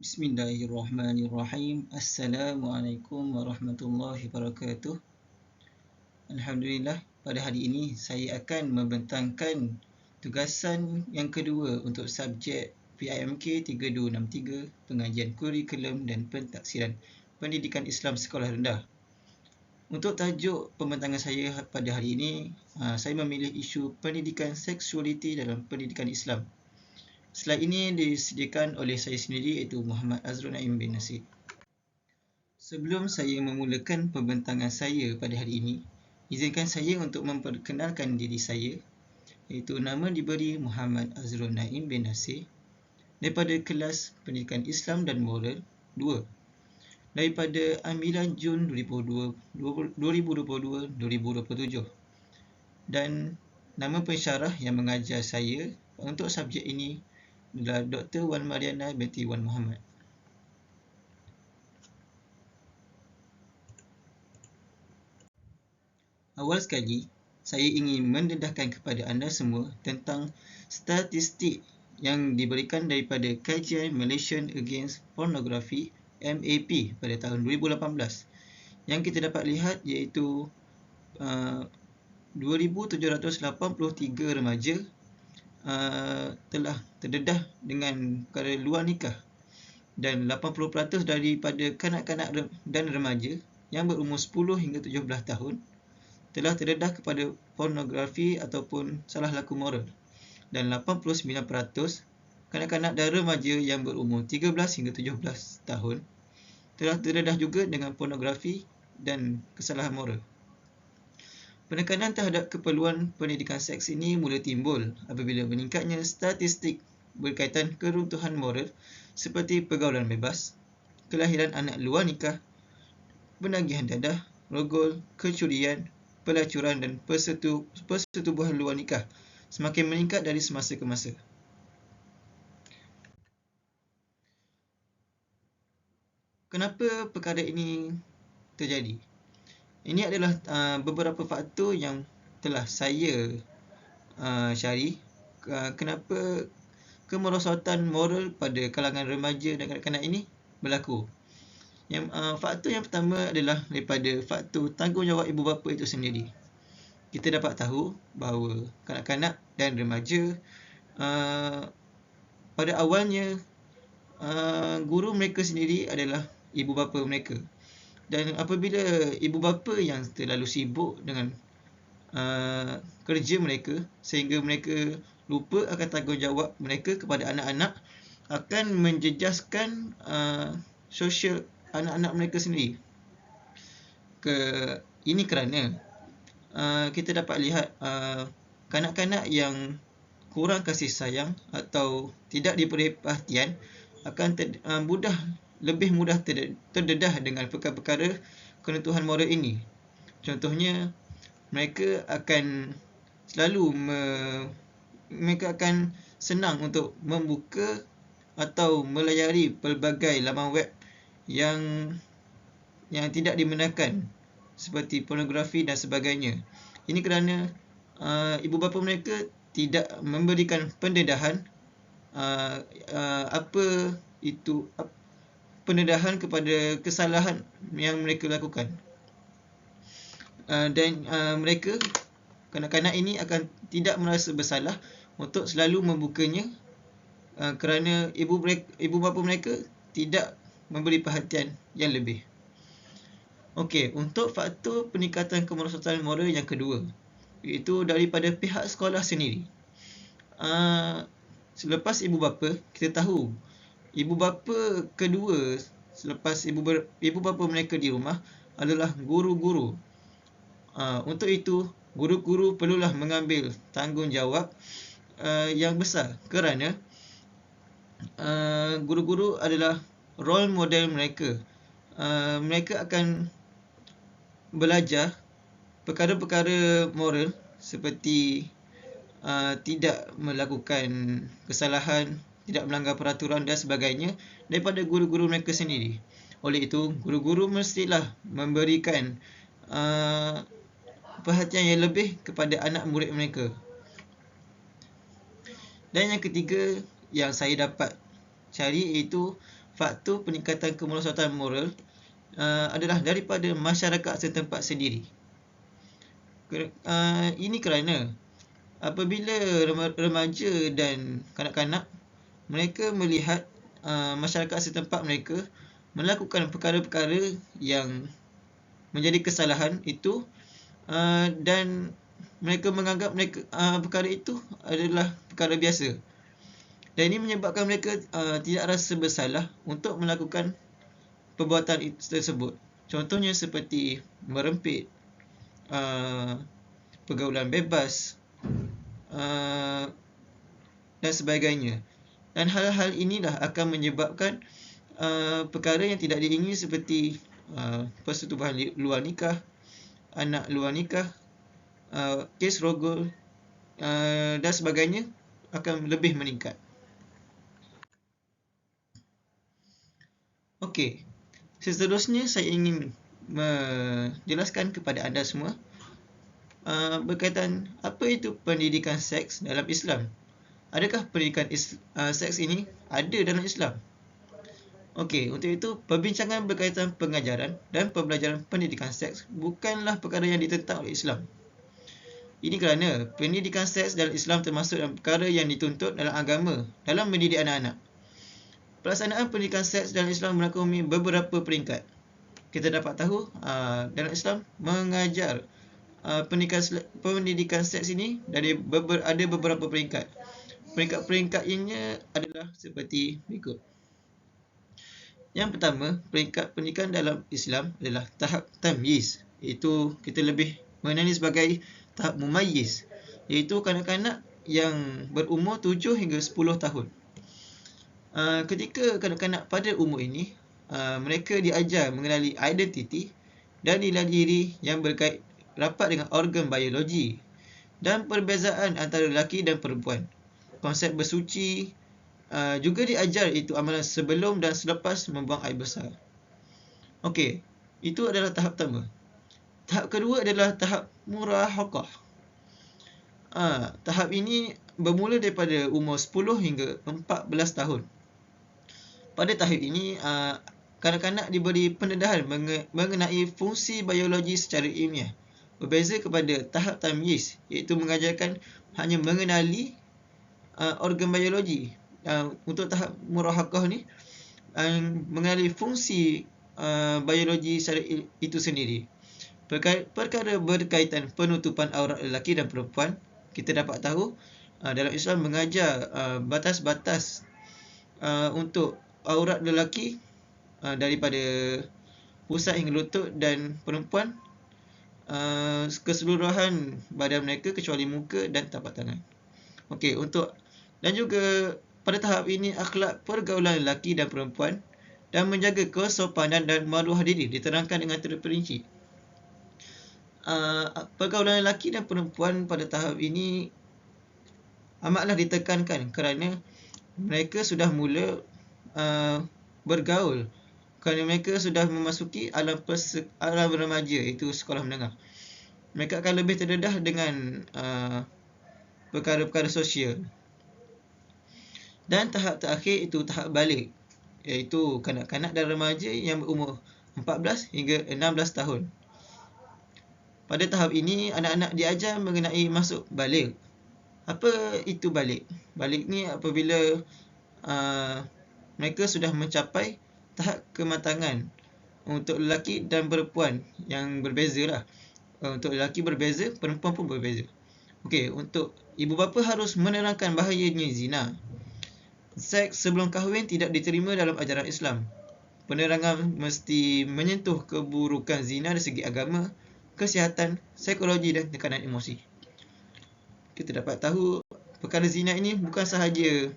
Bismillahirrahmanirrahim. Assalamualaikum warahmatullahi wabarakatuh. Alhamdulillah, pada hari ini saya akan membentangkan tugasan yang kedua untuk subjek PIMK 3263, pengajian kurikulum dan pentaksiran pendidikan Islam sekolah rendah. Untuk tajuk pembentangan saya pada hari ini, saya memilih isu pendidikan seksualiti dalam pendidikan Islam. Slide ini disediakan oleh saya sendiri, iaitu Muhammad Azrul Naim bin Nasir. Sebelum saya memulakan pembentangan saya pada hari ini, izinkan saya untuk memperkenalkan diri saya, iaitu nama diberi Muhammad Azrul Naim bin Nasir daripada kelas Pendidikan Islam dan Moral 2 daripada ambilan Jun 2022-2027, dan nama pensyarah yang mengajar saya untuk subjek ini adalah Dr. Wan Mariana binti Wan Muhammad. Awal sekali, saya ingin mendedahkan kepada anda semua tentang statistik yang diberikan daripada kajian Malaysian Against Pornography MAP pada tahun 2018. Yang kita dapat lihat iaitu 2,783 remaja telah terdedah dengan perkara luar nikah, dan 80% daripada kanak-kanak dan remaja yang berumur 10 hingga 17 tahun telah terdedah kepada pornografi ataupun salah laku moral, dan 89% kanak-kanak dan remaja yang berumur 13 hingga 17 tahun telah terdedah juga dengan pornografi dan kesalahan moral. Penekanan terhadap keperluan pendidikan seks ini mula timbul apabila meningkatnya statistik berkaitan keruntuhan moral seperti pergaulan bebas, kelahiran anak luar nikah, penagihan dadah, rogol, kecurian, pelacuran dan persetubuhan luar nikah semakin meningkat dari semasa ke masa. Kenapa perkara ini terjadi? Ini adalah beberapa faktor yang telah saya cari kenapa kemerosotan moral pada kalangan remaja dan kanak-kanak ini berlaku. Faktor yang pertama adalah daripada faktor tanggungjawab ibu bapa itu sendiri. Kita dapat tahu bahawa kanak-kanak dan remaja pada awalnya guru mereka sendiri adalah ibu bapa mereka. Dan apabila ibu bapa yang terlalu sibuk dengan kerja mereka sehingga mereka lupa akan tanggungjawab mereka kepada anak-anak, akan menjejaskan sosial anak-anak mereka sendiri. Ini kerana kita dapat lihat kanak-kanak yang kurang kasih sayang atau tidak diberi perhatian akan lebih mudah terdedah dengan perkara-perkara keruntuhan moral ini. Contohnya, mereka akan senang untuk membuka atau melayari pelbagai laman web yang tidak dibenarkan seperti pornografi dan sebagainya. Ini kerana ibu bapa mereka tidak memberikan pendedahan pendedahan kepada kesalahan yang mereka lakukan. Dan mereka, kanak-kanak ini akan tidak merasa bersalah untuk selalu membukanya kerana ibu bapa mereka tidak memberi perhatian yang lebih. Okey, untuk faktor peningkatan kemerosotan moral yang kedua, iaitu daripada pihak sekolah sendiri. Selepas ibu bapa, kita tahu ibu bapa kedua selepas ibu bapa mereka di rumah adalah guru-guru. Untuk itu, guru-guru perlulah mengambil tanggungjawab yang besar kerana guru-guru adalah role model mereka. Mereka akan belajar perkara-perkara moral seperti tidak melakukan kesalahan, tidak melanggar peraturan dan sebagainya daripada guru-guru mereka sendiri. Oleh itu, guru-guru mestilah memberikan perhatian yang lebih kepada anak murid mereka. Dan yang ketiga yang saya dapat cari iaitu faktor peningkatan kemerosatan moral adalah daripada masyarakat setempat sendiri. Ini kerana apabila remaja dan kanak-kanak mereka melihat masyarakat setempat mereka melakukan perkara-perkara yang menjadi kesalahan itu, dan mereka menganggap perkara itu adalah perkara biasa, dan ini menyebabkan mereka tidak rasa bersalah untuk melakukan perbuatan tersebut. Contohnya seperti merempit, pergaulan bebas, dan sebagainya. Dan hal-hal inilah akan menyebabkan perkara yang tidak diingini seperti persetubuhan luar nikah, anak luar nikah, kes rogol, dan sebagainya akan lebih meningkat. Okey, seterusnya saya ingin menjelaskan kepada anda semua berkaitan apa itu pendidikan seks dalam Islam. Adakah pendidikan seks ini ada dalam Islam? Okey, untuk itu perbincangan berkaitan pengajaran dan pembelajaran pendidikan seks bukanlah perkara yang ditentang oleh Islam. Ini kerana pendidikan seks dalam Islam termasuk dalam perkara yang dituntut dalam agama dalam mendidik anak-anak. Pelaksanaan pendidikan seks dalam Islam melakoni beberapa peringkat. Kita dapat tahu dalam Islam mengajar pendidikan seks ini ada beberapa peringkat. Peringkat-peringkat ini adalah seperti berikut. Yang pertama, peringkat pendidikan dalam Islam adalah tahap tamyiz, iaitu kita lebih mengenali sebagai tahap mumayyiz, iaitu kanak-kanak yang berumur 7 hingga 10 tahun. Ketika kanak-kanak pada umur ini, mereka diajar mengenali identiti dan nilai diri yang berkait rapat dengan organ biologi dan perbezaan antara lelaki dan perempuan. Konsep bersuci juga diajar, itu amalan sebelum dan selepas membuang air besar. Okey, itu adalah tahap pertama. Tahap kedua adalah tahap murahaqah. Tahap ini bermula daripada umur 10 hingga 14 tahun. Pada tahap ini, kanak-kanak diberi pendedahan mengenai fungsi biologi secara ilmiah. Berbeza kepada tahap tamyiz, iaitu mengajarkan hanya mengenali organ biologi. Untuk tahap murahaqah ni, mengenali fungsi biologi secara itu sendiri. Perkara berkaitan penutupan aurat lelaki dan perempuan, kita dapat tahu dalam Islam mengajar batas-batas untuk aurat lelaki daripada pusat hingga lutut, dan perempuan keseluruhan badan mereka kecuali muka dan tapak tangan. Okey, dan juga pada tahap ini akhlak pergaulan lelaki dan perempuan dan menjaga kesopanan dan maruah diri diterangkan dengan terperinci. Pergaulan lelaki dan perempuan pada tahap ini amatlah ditekankan kerana mereka sudah mula bergaul, kerana mereka sudah memasuki alam remaja, iaitu sekolah menengah. Mereka akan lebih terdedah dengan perkara-perkara sosial. Dan tahap terakhir itu tahap balik, iaitu kanak-kanak dan remaja yang berumur 14 hingga 16 tahun. Pada tahap ini, anak-anak diajar mengenai masuk balik. Apa itu balik? Balik ni apabila mereka sudah mencapai tahap kematangan. Untuk lelaki dan perempuan yang berbeza lah. Untuk lelaki berbeza, perempuan pun berbeza. Okey, untuk ibu bapa harus menerangkan bahayanya zina. Seks sebelum kahwin tidak diterima dalam ajaran Islam. Penerangan mesti menyentuh keburukan zina dari segi agama, kesihatan, psikologi dan tekanan emosi. Kita dapat tahu perkara zina ini bukan sahaja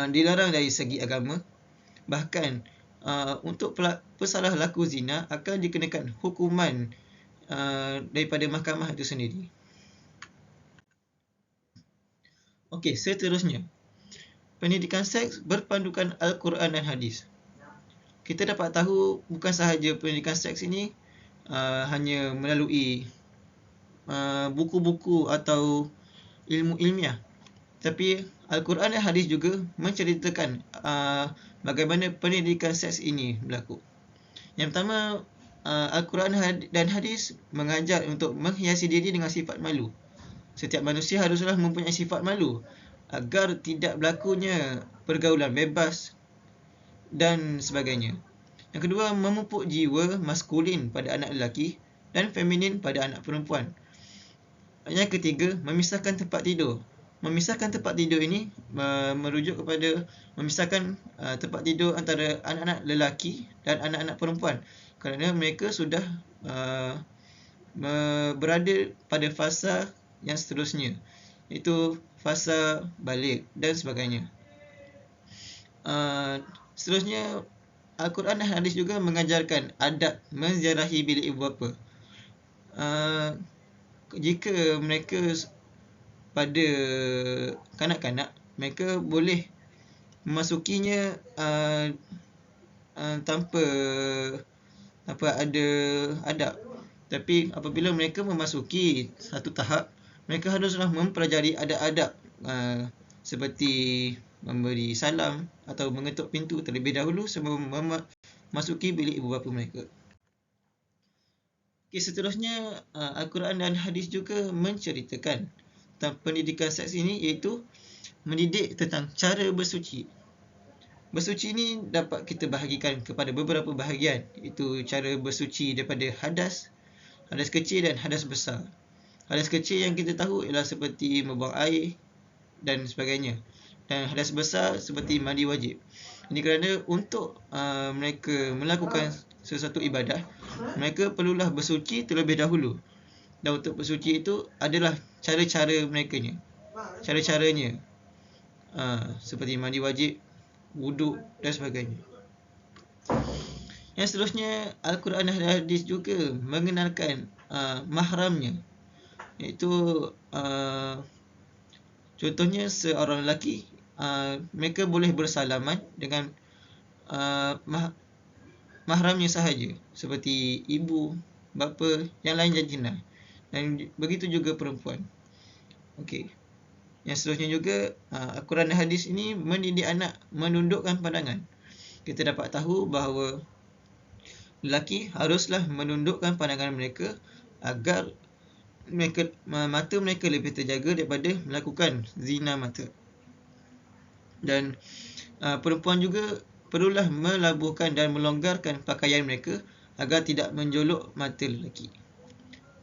dilarang dari segi agama, bahkan untuk pesalah laku zina akan dikenakan hukuman daripada mahkamah itu sendiri. Okey, seterusnya, pendidikan seks berpandukan Al-Quran dan Hadis. Kita dapat tahu bukan sahaja pendidikan seks ini hanya melalui buku-buku atau ilmu ilmiah, tapi Al-Quran dan Hadis juga menceritakan bagaimana pendidikan seks ini berlaku. Yang pertama, Al-Quran dan hadis mengajar untuk menghiasi diri dengan sifat malu. Setiap manusia haruslah mempunyai sifat malu agar tidak berlakunya pergaulan bebas dan sebagainya. Yang kedua, memupuk jiwa maskulin pada anak lelaki dan feminin pada anak perempuan. Yang ketiga, memisahkan tempat tidur. Memisahkan tempat tidur ini merujuk kepada memisahkan tempat tidur antara anak-anak lelaki dan anak-anak perempuan, kerana mereka sudah berada pada fasa yang seterusnya, iaitu fasa balik dan sebagainya. Seterusnya, Al-Quran dan hadis juga mengajarkan adab menziarahi bilik ibu bapa. Jika mereka pada kanak-kanak, mereka boleh memasukinya tanpa ada adab. Tapi apabila mereka memasuki satu tahap, mereka haruslah mempelajari adab-adab seperti memberi salam atau mengetuk pintu terlebih dahulu sebelum memasuki bilik ibu bapa mereka. Seterusnya, Al-Quran dan hadis juga menceritakan tentang pendidikan seks ini, iaitu mendidik tentang cara bersuci. Bersuci ini dapat kita bahagikan kepada beberapa bahagian, iaitu cara bersuci daripada hadas kecil dan hadas besar. Hadas kecil yang kita tahu ialah seperti membuang air dan sebagainya, dan hadas besar seperti mandi wajib. Ini kerana untuk mereka melakukan sesuatu ibadah, mereka perlulah bersuci terlebih dahulu. Dan untuk bersuci itu adalah cara-caranya, seperti mandi wajib, wuduk dan sebagainya. Yang seterusnya, Al-Quran dan hadis juga mengenalkan mahramnya, iaitu contohnya seorang lelaki, mereka boleh bersalaman dengan mahramnya sahaja, seperti ibu, bapa, yang lain janjina, dan begitu juga perempuan. Okey. Yang seterusnya juga, Al-Quran dan hadis ini mendidik anak menundukkan pandangan. Kita dapat tahu bahawa lelaki haruslah menundukkan pandangan mereka agar mata mereka lebih terjaga daripada melakukan zina mata. Dan perempuan juga perlulah melabuhkan dan melonggarkan pakaian mereka agar tidak menjolok mata lelaki.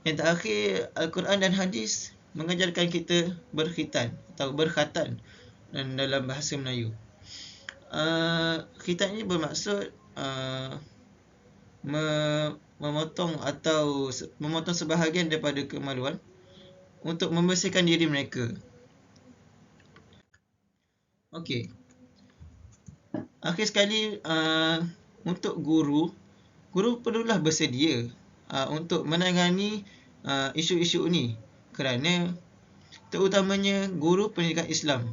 Yang terakhir, Al-Quran dan hadis mengajarkan kita berkhitan atau berkhatan dalam bahasa Melayu. Khitan ini bermaksud memotong sebahagian daripada kemaluan untuk membersihkan diri mereka. Okey. Akhir sekali, untuk guru perlulah bersedia untuk menangani isu-isu ini, kerana terutamanya guru pendidikan Islam.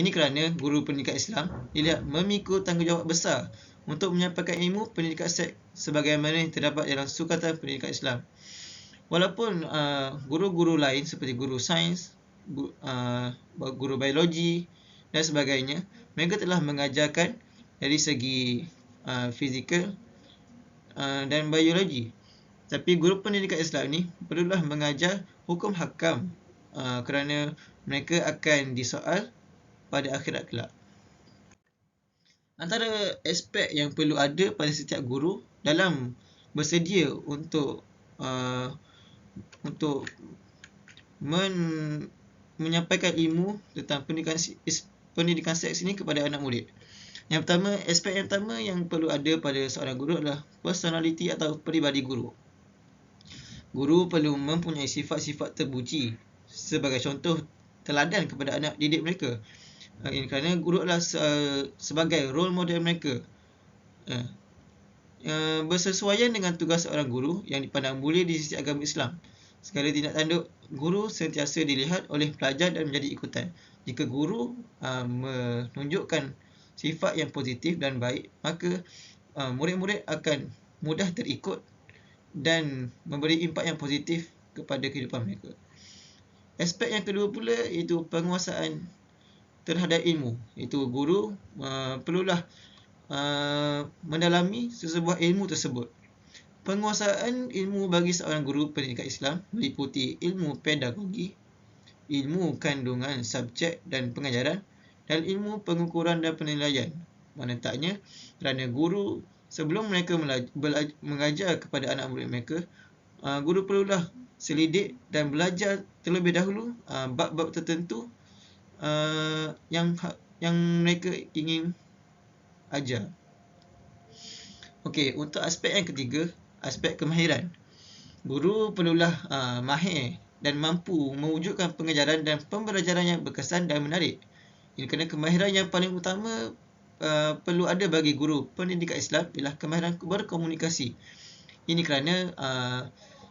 Ini kerana guru pendidikan Islam dilihat memikul tanggungjawab besar untuk menyampaikan ilmu pendidikan seks sebagaimana yang terdapat dalam Sukatan Pendidikan Islam. Walaupun guru-guru lain seperti guru sains, guru biologi dan sebagainya, mereka telah mengajarkan dari segi fizikal dan biologi. Tapi guru pendidikan Islam ni perlulah mengajar hukum hakam, kerana mereka akan disoal pada akhirat kelak. Antara aspek yang perlu ada pada setiap guru dalam bersedia untuk menyampaikan ilmu tentang pendidikan seks ini kepada anak murid. Yang pertama, aspek yang pertama yang perlu ada pada seorang guru adalah personaliti atau peribadi guru. Guru perlu mempunyai sifat-sifat terpuji sebagai contoh teladan kepada anak didik mereka. Ini kerana guru adalah sebagai role model mereka. Bersesuaian dengan tugas seorang guru yang dipandang mulia di sisi agama Islam. Segala tindak tanduk guru sentiasa dilihat oleh pelajar dan menjadi ikutan. Jika guru menunjukkan sifat yang positif dan baik, maka murid-murid akan mudah terikut dan memberi impak yang positif kepada kehidupan mereka. Aspek yang kedua pula iaitu penguasaan terhadap ilmu. Itu guru perlulah mendalami sesebuah ilmu tersebut. Penguasaan ilmu bagi seorang guru pendidikan Islam meliputi ilmu pedagogi, ilmu kandungan subjek dan pengajaran, dan ilmu pengukuran dan penilaian. Mana taknya, kerana guru sebelum mereka mengajar kepada anak murid mereka, guru perlulah selidik dan belajar terlebih dahulu bab-bab tertentu yang mereka ingin ajar. Okey, untuk aspek yang ketiga, aspek kemahiran. Guru perlulah mahir dan mampu mewujudkan pengajaran dan pembelajaran yang berkesan dan menarik. Ini kerana kemahiran yang paling utama perlu ada bagi guru pendidikan Islam ialah kemahiran berkomunikasi. Ini kerana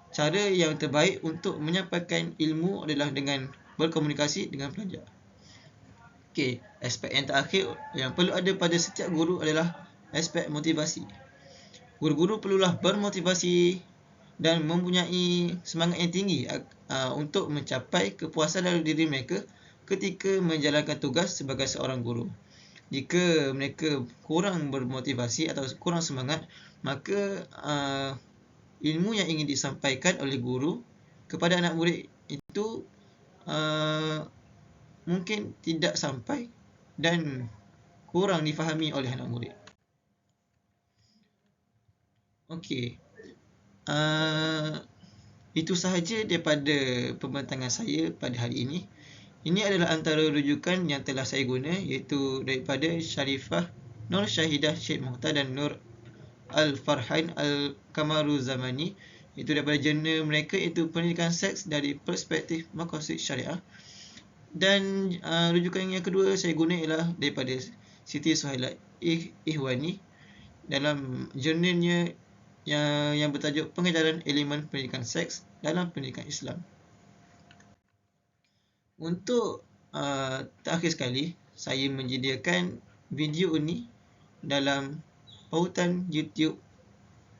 cara yang terbaik untuk menyampaikan ilmu adalah dengan berkomunikasi dengan pelajar. Okey, aspek yang terakhir yang perlu ada pada setiap guru adalah aspek motivasi. Guru-guru perlulah bermotivasi dan mempunyai semangat yang tinggi untuk mencapai kepuasan dalam diri mereka ketika menjalankan tugas sebagai seorang guru. Jika mereka kurang bermotivasi atau kurang semangat, maka ilmu yang ingin disampaikan oleh guru kepada anak murid itu mungkin tidak sampai dan kurang difahami oleh anak murid. Okey, itu sahaja daripada pembentangan saya pada hari ini. Ini adalah antara rujukan yang telah saya guna, iaitu daripada Sharifah Nur Syahidah Syed Mukhtar dan Nur Al-Farhain Al-Kamaruzamani. Itu daripada jurnal mereka, iaitu Pendidikan Seks dari Perspektif Maqasid Syariah. Dan rujukan yang kedua saya guna ialah daripada Siti Suhailah Ihwani dalam jurnalnya yang bertajuk Pengajaran Elemen Pendidikan Seks dalam Pendidikan Islam. Untuk terakhir sekali, saya menyediakan video ini dalam pautan YouTube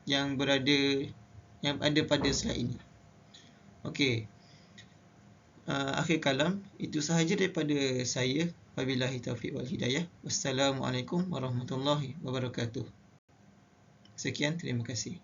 yang ada pada slide ini. Okey. Akhir kalam, itu sahaja daripada saya. Wabillahi taufiq wal hidayah. Wassalamualaikum warahmatullahi wabarakatuh. Sekian, terima kasih.